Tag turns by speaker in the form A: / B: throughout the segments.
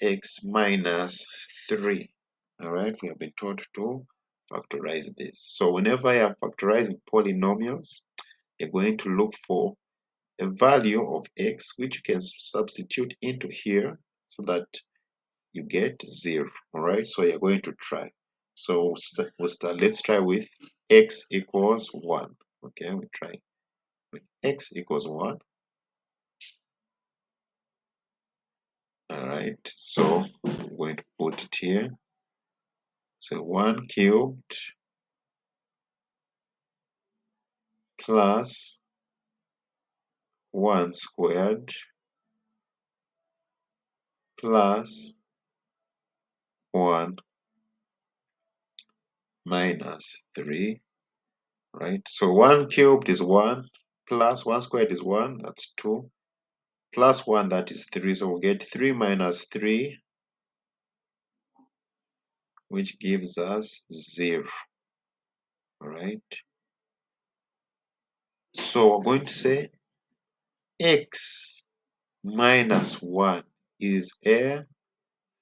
A: x minus 3. Alright, we have been told to factorize this. So whenever you are factorizing polynomials, you're going to look for a value of x which you can substitute into here so that you get 0. Alright, so you're going to try. So let's try with x equals 1. Okay, we try with x equals 1. Alright, so I'm going to put it here. So 1 cubed plus 1 squared plus 1 minus 3, right? So 1 cubed is 1, plus 1 squared is 1, that's 2, plus 1, that is 3. So we'll get 3 minus 3, which gives us 0, all right? So we're going to say x minus 1 is a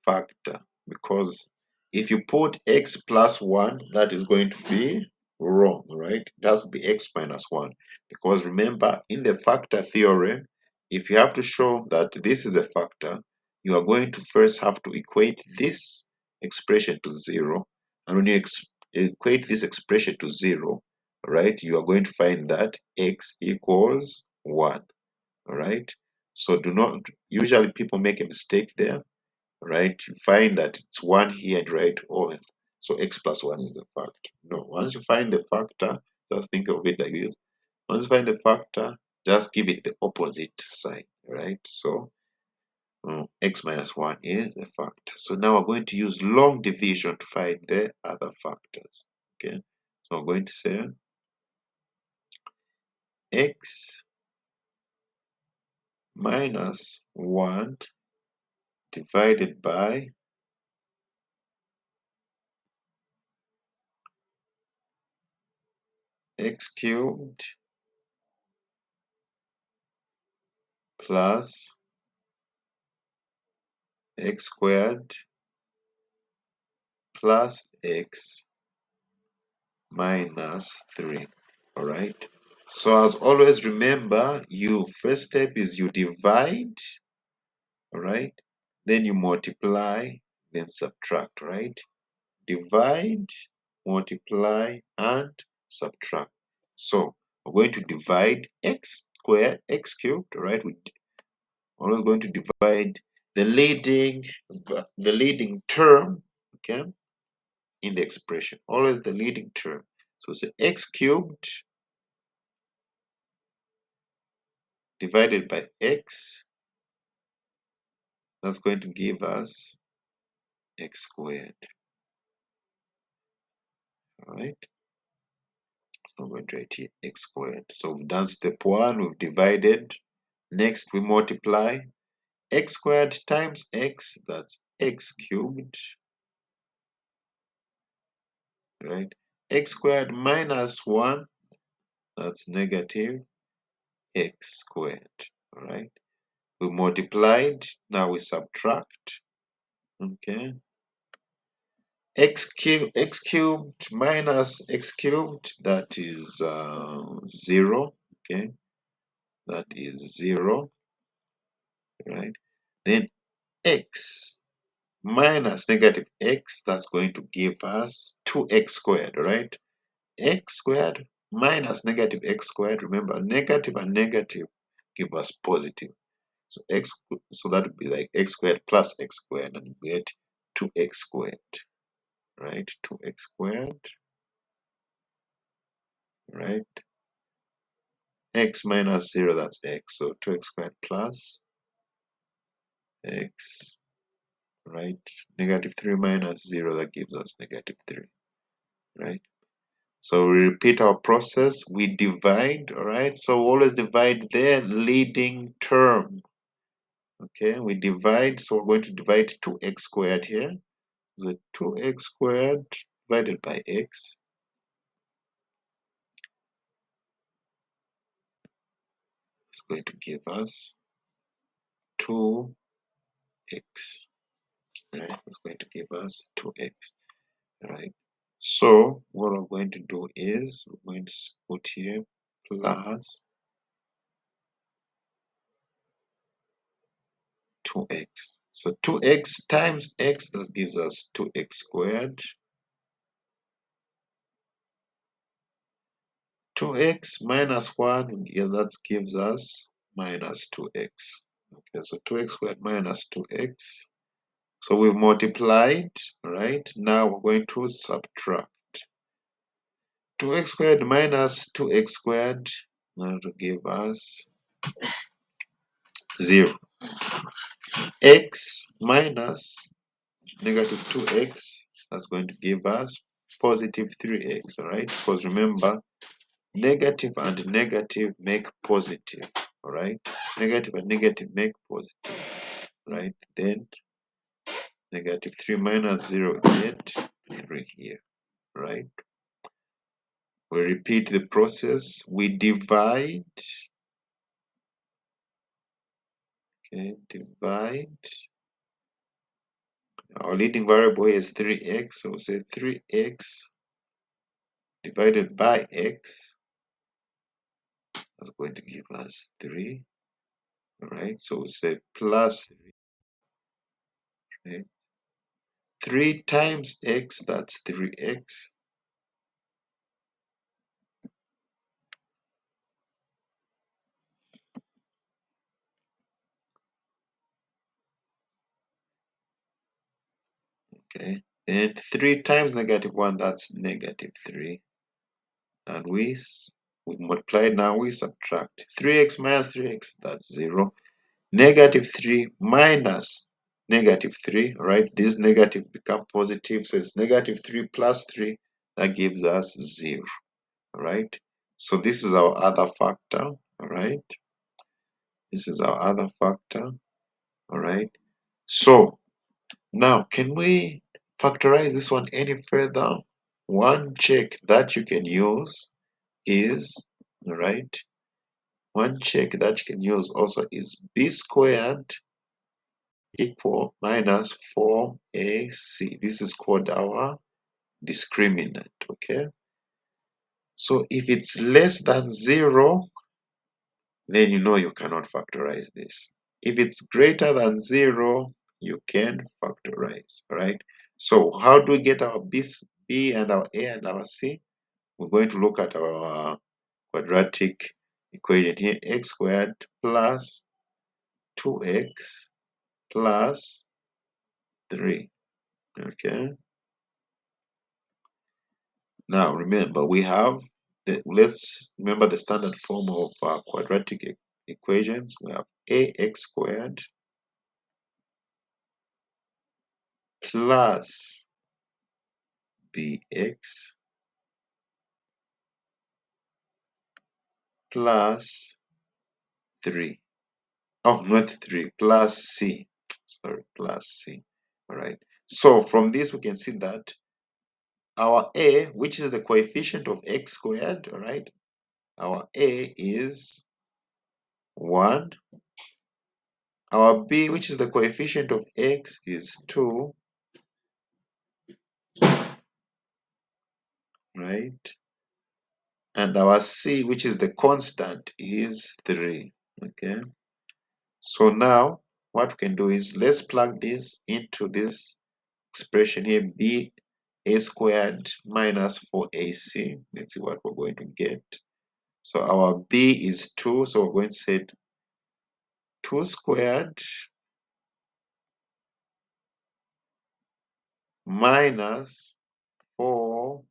A: factor, because if you put x plus 1, that is going to be wrong, right? It has to be x minus 1, because remember, in the factor theorem, if you have to show that this is a factor, you are going to first have to equate this expression to 0, and when you equate this expression to 0, right, you are going to find that x equals 1, all right? So do not, usually people make a mistake there, right? You find that it's 1 here and right, oh, so x plus 1 is the factor. No, once you find the factor, just think of it like this. Once you find the factor, just give it the opposite sign, right? So x minus 1 is the factor. So now we're going to use long division to find the other factors, okay? So I'm going to say x minus 1 divided by x cubed plus x squared plus x minus 3. All right. So as always, remember, you first step is you divide, all right? Then you multiply, then subtract, right? Divide, multiply, and subtract. So we're going to divide x squared, x cubed, right? We're always going to divide the leading term, okay, in the expression. Always the leading term. So it's x cubed divided by x, that's going to give us x squared, all right? So I'm going to write here x squared. So we've done step 1, we've divided. Next we multiply x squared times x, that's x cubed, right? X squared minus 1, that's negative x squared, all right? We multiplied, now we subtract, okay? X cubed minus x cubed, that is 0, okay? That is 0, right? Then x minus negative x, that's going to give us 2x squared, right? X squared minus negative x squared, remember, negative and negative give us positive. So so that would be like x squared plus x squared, and you get 2x squared, right? 2x squared, right? X minus 0, that's x. So 2x squared plus x, right? Negative 3 minus 0, that gives us negative 3, right? So we repeat our process. We divide, all right? So we always divide the leading term, okay? We divide, so we're going to divide 2x squared here. So 2x squared divided by x is going to give us 2x. right? That's going to give us 2x, right? So what we're going to do is we're going to put here plus 2x. So 2x times x, that gives us 2x squared. 2x minus 1, yeah, that gives us minus 2x. Okay, so 2x squared minus 2x. So we've multiplied, right? Now we're going to subtract. 2x squared minus 2x squared, now to give us 0. X minus negative 2x, that's going to give us positive 3x, all right? Because remember, negative and negative make positive, all right? Negative and negative make positive, right? Then negative 3 minus 0, get 3 here, right? We repeat the process. We divide, okay, divide. Our leading variable is 3x, so we say 3x divided by x. That's going to give us 3, right? So we say plus 3, right? 3 times x, that's 3x. Okay, and 3 times negative 1, that's negative 3. And we multiply, now we subtract. 3x minus 3x, that's 0. Negative 3 minus negative 3, right? This negative become positive, so it's negative 3 plus 3, that gives us 0, right? So this is our other factor, all right? This is our other factor, all right? So now, can we factorize this one any further? One check that you can use is, all right? One check that you can use also is b squared equal minus 4ac. This is called our discriminant, okay? So if it's less than 0, then you know you cannot factorize this. If it's greater than 0, you can factorize, right? So how do we get our b and our a and our c? We're going to look at our quadratic equation here, x squared plus 2x plus 3, okay? Now remember, we have let's remember the standard form of quadratic equations. We have ax squared plus bx plus 3. Oh, not 3, plus c. Sorry, plus c. All right. So from this, we can see that our a, which is the coefficient of x squared, all right, our a is 1. Our b, which is the coefficient of x, is 2, right? And our c, which is the constant, is 3, okay? So now what we can do is let's plug this into this expression here, b a squared minus 4ac. Let's see what we're going to get. So our b is 2, so we're going to say 2 squared minus 4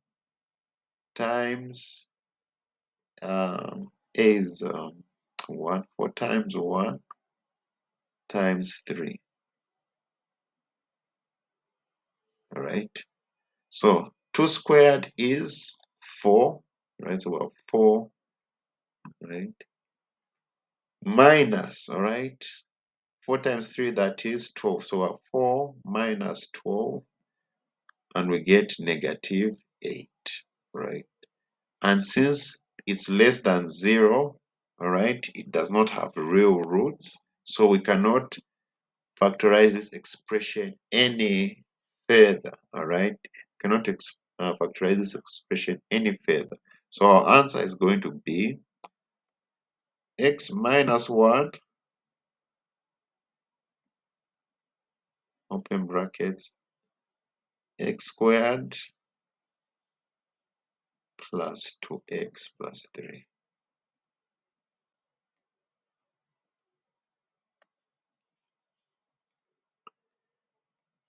A: times a is 1, 4 times 1 times 3, all right? So 2 squared is 4, right? So we have 4, right? Minus, all right? 4 times 3, that is 12. So we have 4 minus 12, and we get negative 8, right? And since it's less than 0, all right, it does not have real roots, so we cannot factorize this expression any further. All right, cannot factorize this expression any further. So our answer is going to be x minus 1, open brackets, x squared plus 2x plus 3.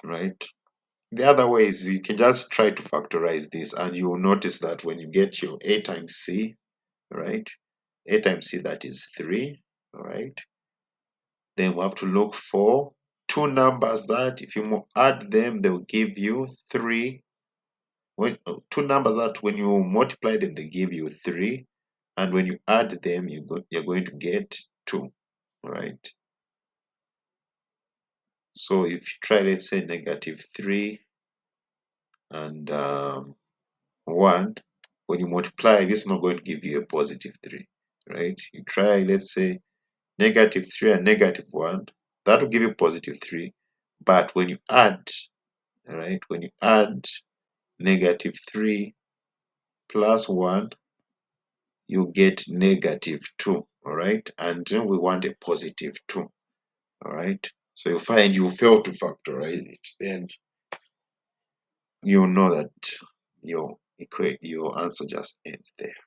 A: Right? The other way is you can just try to factorize this, and you will notice that when you get your a times c, right? A times c, that is 3, all right? Then we have to look for two numbers that if you add them, they will give you 3. Two numbers that when you multiply them, they give you 3. And when you add them, you're going to get 2, all right? So if you try, let's say, -3 and 1, when you multiply, this is not going to give you a +3, right? You try, let's say, -3 and -1, that will give you +3. But when you add, all right, when you add -3 plus 1, you get -2, all right? And then we want a +2, all right? So you find you fail to factorize it, then you know that your answer just ends there.